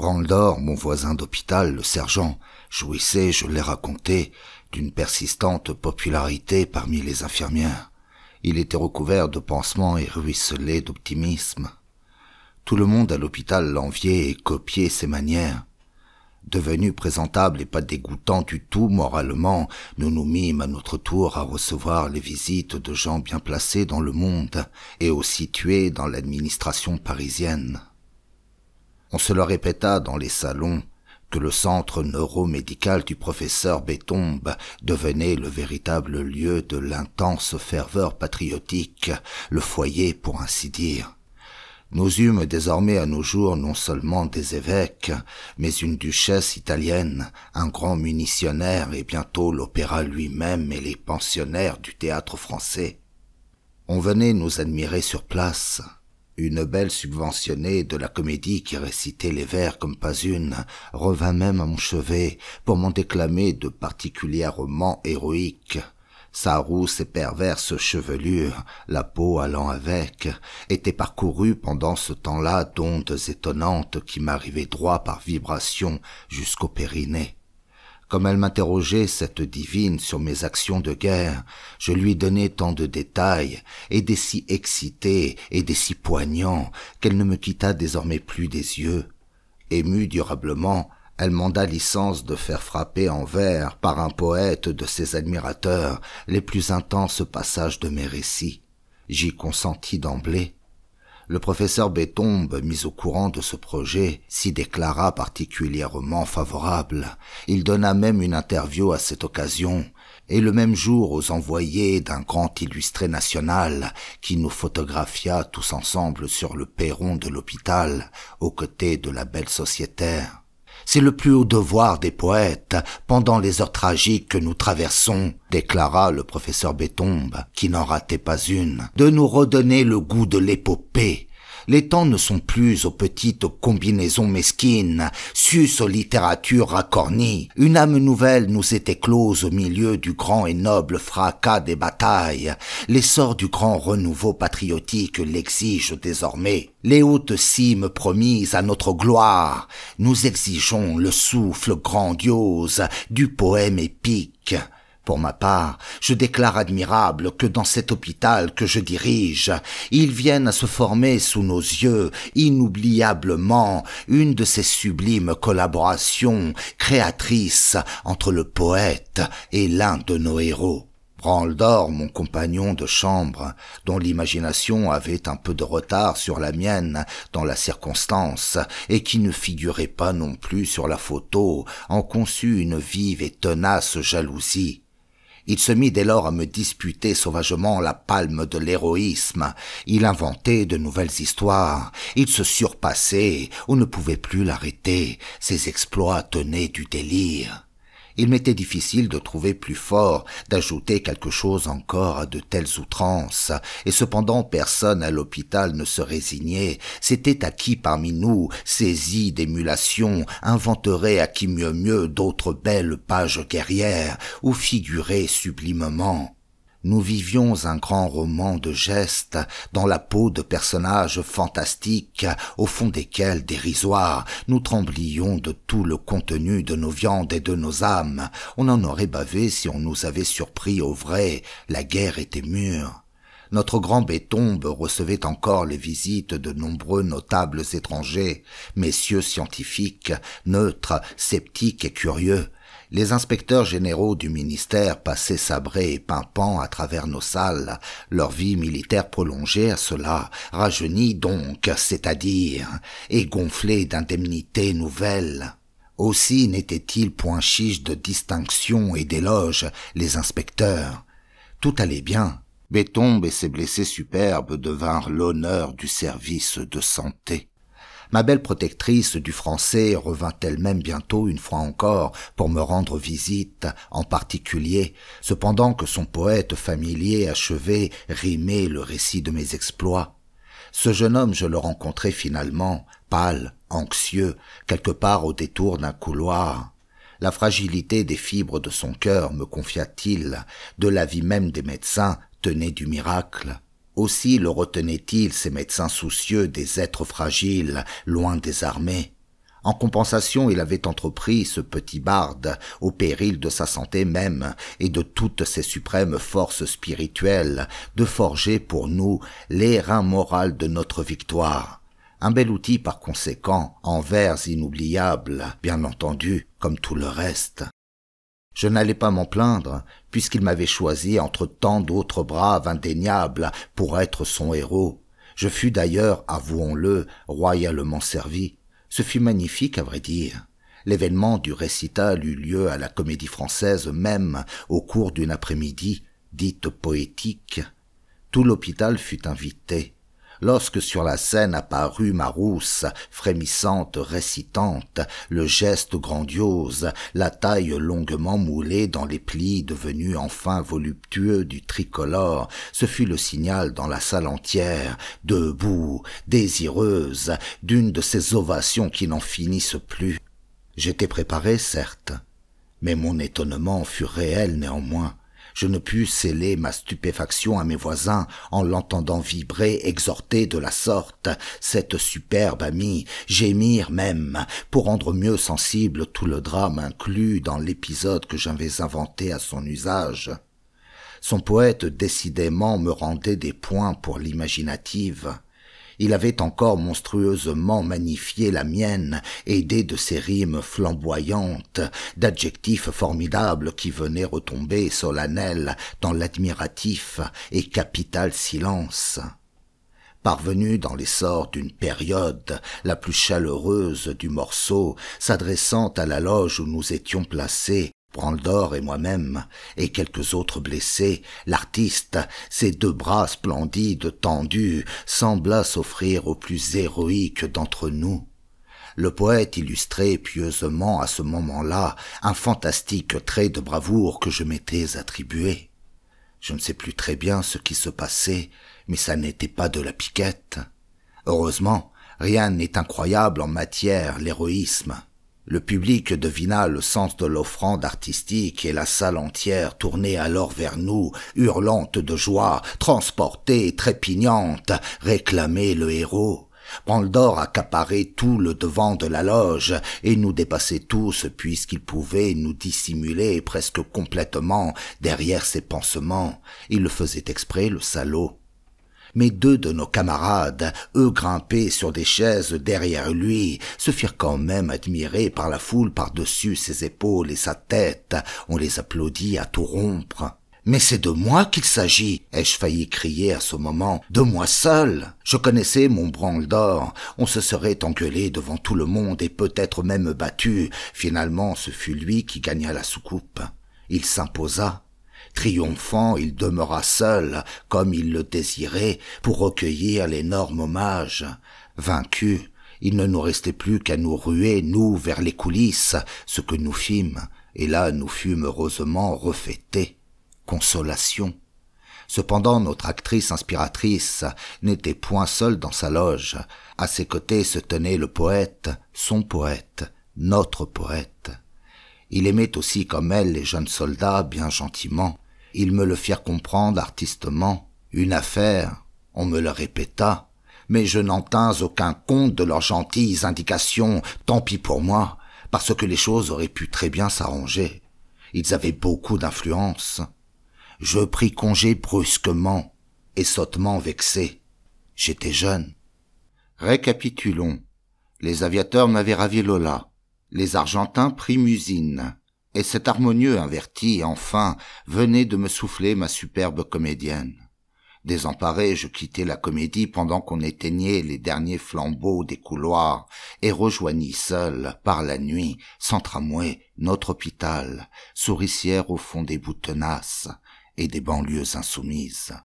Branle-d'Or, mon voisin d'hôpital, le sergent, jouissait, je l'ai raconté, d'une persistante popularité parmi les infirmières. Il était recouvert de pansements et ruisselait d'optimisme. Tout le monde à l'hôpital l'enviait et copiait ses manières. Devenu présentable et pas dégoûtant du tout moralement, nous nous mîmes à notre tour à recevoir les visites de gens bien placés dans le monde et haut situés dans l'administration parisienne. On se le répéta dans les salons que le centre neuromédical du professeur Bétombe devenait le véritable lieu de l'intense ferveur patriotique, le foyer pour ainsi dire. Nous eûmes désormais à nos jours non seulement des évêques, mais une duchesse italienne, un grand munitionnaire et bientôt l'opéra lui-même et les pensionnaires du théâtre français. On venait nous admirer sur place. Une belle subventionnée de la comédie qui récitait les vers comme pas une revint même à mon chevet pour m'en déclamer de particulièrement héroïques. Sa rousse et perverse chevelure, la peau allant avec, était parcourue pendant ce temps-là d'ondes étonnantes qui m'arrivaient droit par vibration jusqu'au périnée. Comme elle m'interrogeait, cette divine, sur mes actions de guerre, je lui donnais tant de détails, et des si excités et des si poignants, qu'elle ne me quitta désormais plus des yeux. Émue durablement, elle manda licence de faire frapper en vers par un poète de ses admirateurs les plus intenses passages de mes récits. J'y consentis d'emblée. Le professeur Bétombe, mis au courant de ce projet, s'y déclara particulièrement favorable. Il donna même une interview à cette occasion, et le même jour aux envoyés d'un grand illustré national qui nous photographia tous ensemble sur le perron de l'hôpital, aux côtés de la belle sociétaire. C'est le plus haut devoir des poètes, pendant les heures tragiques que nous traversons, déclara le professeur Bétombe, qui n'en ratait pas une, de nous redonner le goût de l'épopée. Les temps ne sont plus aux petites combinaisons mesquines, sus aux littératures racornies. Une âme nouvelle nous est éclose au milieu du grand et noble fracas des batailles. L'essor du grand renouveau patriotique l'exige désormais. Les hautes cimes promises à notre gloire, nous exigeons le souffle grandiose du poème épique. Pour ma part, je déclare admirable que dans cet hôpital que je dirige, il vienne à se former sous nos yeux, inoubliablement, une de ces sublimes collaborations créatrices entre le poète et l'un de nos héros. Branle-d'Or, mon compagnon de chambre, dont l'imagination avait un peu de retard sur la mienne dans la circonstance, et qui ne figurait pas non plus sur la photo, en conçut une vive et tenace jalousie. Il se mit dès lors à me disputer sauvagement la palme de l'héroïsme. Il inventait de nouvelles histoires. Il se surpassait. On ne pouvait plus l'arrêter. Ses exploits tenaient du délire. Il m'était difficile de trouver plus fort, d'ajouter quelque chose encore à de telles outrances, et cependant personne à l'hôpital ne se résignait. C'était à qui parmi nous, saisi d'émulation, inventerait à qui mieux d'autres belles pages guerrières, où figurer sublimement. Nous vivions un grand roman de gestes, dans la peau de personnages fantastiques, au fond desquels, dérisoires, nous tremblions de tout le contenu de nos viandes et de nos âmes. On en aurait bavé si on nous avait surpris au vrai, la guerre était mûre. Notre grand Bétombe recevait encore les visites de nombreux notables étrangers, messieurs scientifiques, neutres, sceptiques et curieux. Les inspecteurs généraux du ministère passaient sabrés et pimpants à travers nos salles, leur vie militaire prolongée à cela, rajeunie donc, c'est-à-dire, et gonflée d'indemnités nouvelles. Aussi n'étaient-ils point chiches de distinction et d'éloges, les inspecteurs. Tout allait bien. Bétombe et ses blessés superbes devinrent l'honneur du service de santé. Ma belle protectrice du français revint elle-même bientôt une fois encore pour me rendre visite, en particulier, cependant que son poète familier achevait rimait le récit de mes exploits. Ce jeune homme, je le rencontrai finalement, pâle, anxieux, quelque part au détour d'un couloir. La fragilité des fibres de son cœur, me confia-t-il, de l'avis même des médecins, tenait du miracle. Aussi le retenaient-ils, ces médecins soucieux des êtres fragiles, loin des armées. En compensation, il avait entrepris, ce petit barde, au péril de sa santé même et de toutes ses suprêmes forces spirituelles, de forger pour nous l'airain moral de notre victoire. Un bel outil par conséquent, en vers inoubliables, bien entendu, comme tout le reste. Je n'allais pas m'en plaindre, puisqu'il m'avait choisi entre tant d'autres braves indéniables pour être son héros. Je fus d'ailleurs, avouons-le, royalement servi. Ce fut magnifique, à vrai dire. L'événement du récital eut lieu à la Comédie-Française même, au cours d'une après-midi, dite poétique. Tout l'hôpital fut invité. Lorsque sur la scène apparut ma rousse, frémissante, récitante, le geste grandiose, la taille longuement moulée dans les plis devenus enfin voluptueux du tricolore, ce fut le signal dans la salle entière, debout, désireuse, d'une de ces ovations qui n'en finissent plus. J'étais préparé, certes, mais mon étonnement fut réel néanmoins. Je ne pus céler ma stupéfaction à mes voisins en l'entendant vibrer, exhorter de la sorte cette superbe amie, gémir même, pour rendre mieux sensible tout le drame inclus dans l'épisode que j'avais inventé à son usage. Son poète décidément me rendait des points pour l'imaginative. Il avait encore monstrueusement magnifié la mienne, aidé de ses rimes flamboyantes, d'adjectifs formidables qui venaient retomber solennels dans l'admiratif et capital silence. Parvenu dans l'essor d'une période, la plus chaleureuse du morceau, s'adressant à la loge où nous étions placés, Branle-d'Or et moi-même, et quelques autres blessés, l'artiste, ses deux bras splendides tendus, sembla s'offrir au plus héroïque d'entre nous. Le poète illustrait pieusement à ce moment-là un fantastique trait de bravoure que je m'étais attribué. Je ne sais plus très bien ce qui se passait, mais ça n'était pas de la piquette. Heureusement, rien n'est incroyable en matière l'héroïsme. Le public devina le sens de l'offrande artistique et la salle entière tournait alors vers nous, hurlante de joie, transportée, trépignante, réclamait le héros. Branle-d'Or accaparait tout le devant de la loge et nous dépassait tous puisqu'il pouvait nous dissimuler presque complètement derrière ses pansements. Il le faisait exprès, le salaud. Mais deux de nos camarades, eux grimpés sur des chaises derrière lui, se firent quand même admirer par la foule par-dessus ses épaules et sa tête. On les applaudit à tout rompre. « Mais c'est de moi qu'il s'agit !» ai-je failli crier à ce moment. « De moi seul !» Je connaissais mon Branle-d'Or. On se serait engueulé devant tout le monde et peut-être même battu. Finalement, ce fut lui qui gagna la soucoupe. Il s'imposa. Triomphant, il demeura seul, comme il le désirait, pour recueillir l'énorme hommage. Vaincu, il ne nous restait plus qu'à nous ruer, nous, vers les coulisses, ce que nous fîmes, et là nous fûmes heureusement refêtés. Consolation. Cependant, notre actrice inspiratrice n'était point seule dans sa loge. À ses côtés se tenait le poète, son poète, notre poète. Il aimait aussi comme elle les jeunes soldats bien gentiment. Ils me le firent comprendre artistement. Une affaire, on me le répéta, mais je n'en tins aucun compte de leurs gentilles indications, tant pis pour moi, parce que les choses auraient pu très bien s'arranger. Ils avaient beaucoup d'influence. Je pris congé brusquement et sottement vexé. J'étais jeune. Récapitulons. Les aviateurs m'avaient ravi Lola. Les Argentins pris Musine. Et cet harmonieux inverti, enfin, venait de me souffler ma superbe comédienne. Désemparé, je quittai la comédie pendant qu'on éteignait les derniers flambeaux des couloirs et rejoignis seul, par la nuit, sans tramway, notre hôpital, souricière au fond des boues tenaces et des banlieues insoumises.